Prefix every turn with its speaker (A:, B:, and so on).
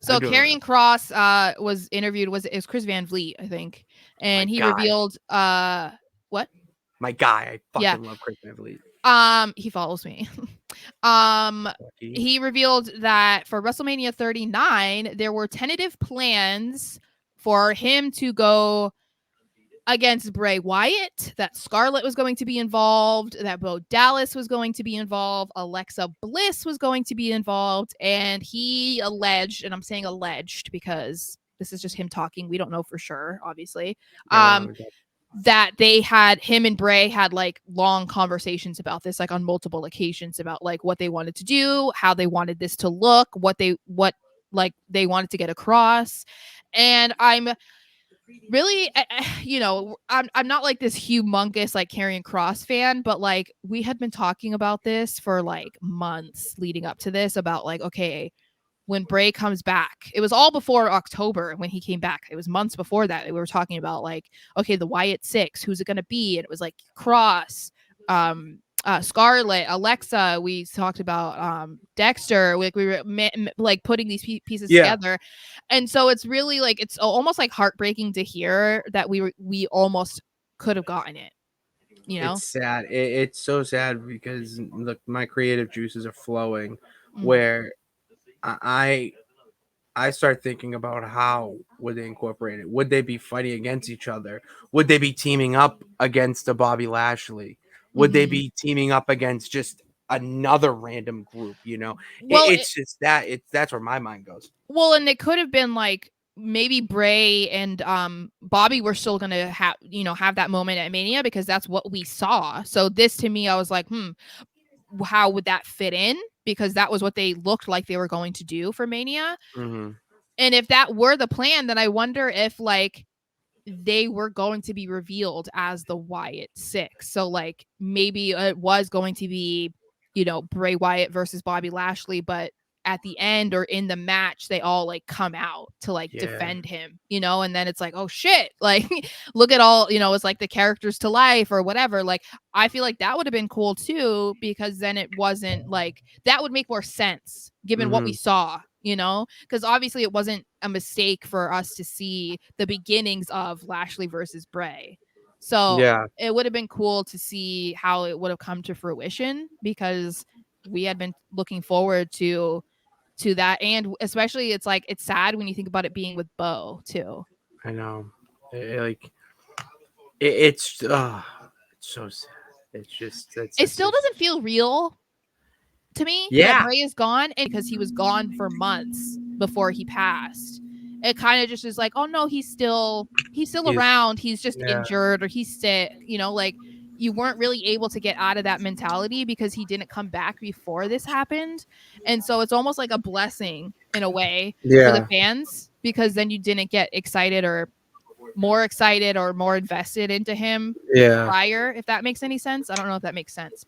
A: So Karrion Kross was interviewed. Was Chris Van Vliet, I think, and he revealed what?
B: My guy, I fucking love Chris Van Vliet.
A: He follows me. He revealed that for WrestleMania 39, there were tentative plans for him to go against Bray Wyatt, that Scarlett was going to be involved, that Bo Dallas was going to be involved, Alexa Bliss was going to be involved, and he alleged, and I'm saying alleged because this is just him talking, we don't know for sure, obviously, that they had, him and Bray had like long conversations about this, like on multiple occasions, about like what they wanted to do, how they wanted this to look, what they wanted to get across. And I'm really, I'm not like this humongous like Karrion Kross fan, but like we had been talking about this for like months leading up to this, about like, okay, when Bray comes back, it was all before October when he came back. It was months before that. We were talking about like, okay, the Wyatt Six, who's it going to be? And it was like Kross, Scarlett, Alexa. We talked about Dexter. Like we were like putting these pieces together, and so it's really like, it's almost like heartbreaking to hear that we almost could have gotten it. You know,
B: it's sad. It's so sad because look, my creative juices are flowing. Where I start thinking about how would they incorporate it? Would they be fighting against each other? Would they be teaming up against a Bobby Lashley? Would they be teaming up against just another random group? You know, it's just that that's where my mind goes.
A: Well, and it could have been like maybe Bray and Bobby were still gonna have that moment at Mania because that's what we saw. So this, to me, I was like, how would that fit in? Because that was what they looked like they were going to do for Mania. And if that were the plan, then I wonder if like they were going to be revealed as the Wyatt Six. So like maybe it was going to be, Bray Wyatt versus Bobby Lashley, but at the end or in the match, they all like come out to like defend him, and then it's like, oh shit, like look at all, it's like the characters to life or whatever. Like I feel like that would have been cool too, because then it wasn't like, that would make more sense given what we saw, because obviously it wasn't a mistake for us to see the beginnings of Lashley versus Bray. So it would have been cool to see how it would have come to fruition, because we had been looking forward to that. And especially it's like, it's sad when you think about it being with Bo too.
B: I know. It's so sad. It's just,
A: it still doesn't feel real to me that Bray is gone, and because he was gone for months before he passed, it kind of just is like, oh no, he's still around, he's just injured or he's sick, like you weren't really able to get out of that mentality because he didn't come back before this happened. And so it's almost like a blessing in a way for the fans, because then you didn't get excited or more invested into him prior, if that makes any sense. I don't know if that makes sense,